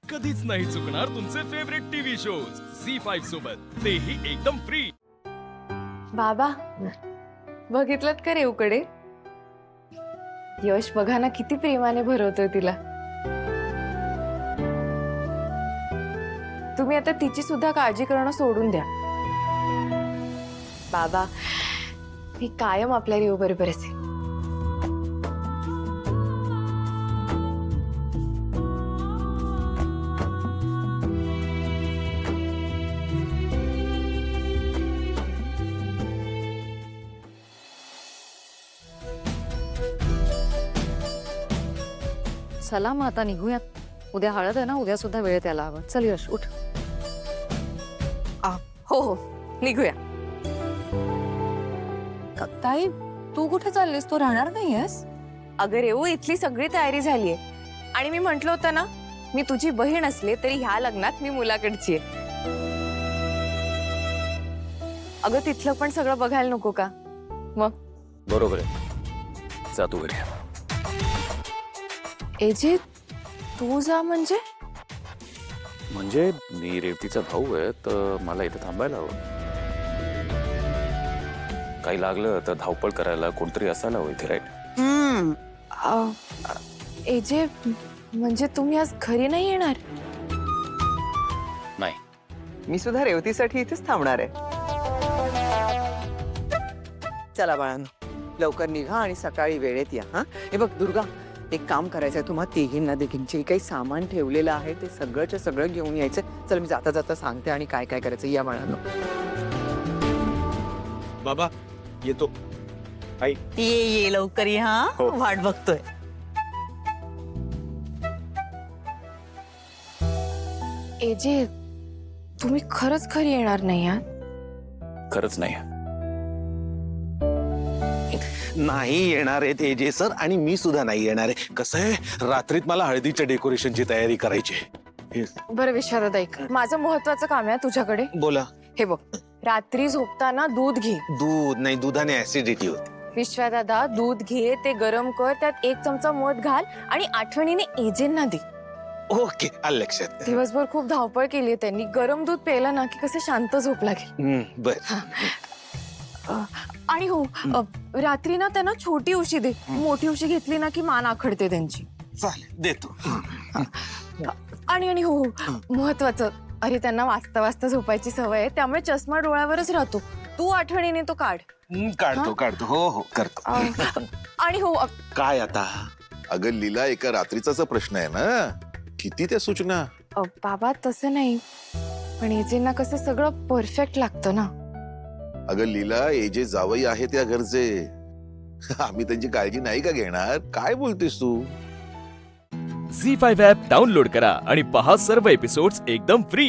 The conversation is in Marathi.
कधीच नाही चुकणार तुमचे फेवरेट टीव्ही शोज झी5 सोबत, तेही एकदम फ्री। बाबा बघितलं का रेवकडे? यश बघा ना किती प्रेमाने भरवतोय तिला। तुम्ही आता तिची सुद्धा काळजी करणं सोडून द्या। बाबा मी कायम आपल्या रेव बरोबर असेल। चला मग आता निघूयात, उद्या हळद आहे ना, उद्या सुद्धा वेळेत यायला हवं। चल यश उठ। हो हो निघूया। ताई तू कुठे चाललीस? तू राहणार नाहीयेस? अगं रेवू इथली सगळी तयारी झालीये आणि मी म्हंटल होतं ना, मी तुझी बहीण असले तरी ह्या लग्नात मी मुलाकडची आहे। अगं तिथलं पण सगळं बघायला नको का? मग बरोबर आहे, जा तू घरी। एजे तू जा म्हणजे? म्हणजे मी रेवतीचा भाऊ आहे, तर मला इथे थांबायला हवं। काही लागलं तर धावपळ करायला कोणतरी असायला हवं इथे, राईट? एजे म्हणजे तुम्ही आज घरी नाही येणार? नाही, मी सुद्धा रेवतीसाठी इथेच थांबणार आहे। चला बाळांनो, लवकर निघा आणि सकाळी वेळेत या। हा हे बघ दुर्गा, एक काम करायचंय तुम्हा तिघींना देखील। काही सामान ठेवलेलं आहे ते सगळंच्या सगळं घेऊन यायचं। चल मी जाता जाता सांगते आणि काय काय करायचं। या बाळांनो। बाबा येतो। आई ये लवकर ये। हा हो. वाट बघतोय। एजे तुम्ही खरंच घरी येणार नाही आहात? खरंच नाही। नाही येणार आहे तेजे सर, आणि मी सुद्धा नाही येणार आहे। कसं आहे, रात्रीत मला हळदीच्या डेकोरेशनची तयारी करायची आहे। बरं विश्वादादा ऐक, माझं महत्वाचं काम आहे तुझ्याकडे। बोला। हे बघ, रात्री झोपताना दूध घे। दूध नाही, दुधाने ऍसिडिटी होते। विश्वादादा दूध घे, ते गरम कर, त्यात 1 चमचा मध घाल आणि आठवणीने एजेंना दे। ओके, आलं लक्षात। दिवसभर खूप धावपळ केली त्यांनी, गरम दूध प्यायला ना की कसं शांत झोप लागेल। बर। आणि हो रात्री ना त्यांना छोटी उशी दे, मोठी उशी घेतली ना की मान आखडते त्यांची। चालेल, देतो। आणि हो महत्वाचं, अरे त्यांना वाचता वाचता झोपायची सवय आहे, त्यामुळे चष्मा डोळ्यावरच राहतो। तू आठवणीने तो काढ। काढतो काढतो, हो हो करतो। आणि हो काय आता? अगं लीला, एका रात्रीचाच प्रश्न आहे ना, किती त्या सूचना? बाबा तसं नाही, पण एजेंना कसं सगळं परफेक्ट लागतं ना। अगं लीला, हे जे जावई आहे त्या घरचे, आम्ही त्यांची काळजी नाही का घेणार? काय बोलतेस तू? झी5 ॲप डाउनलोड करा आणि पहा सर्व एपिसोड्स एकदम फ्री।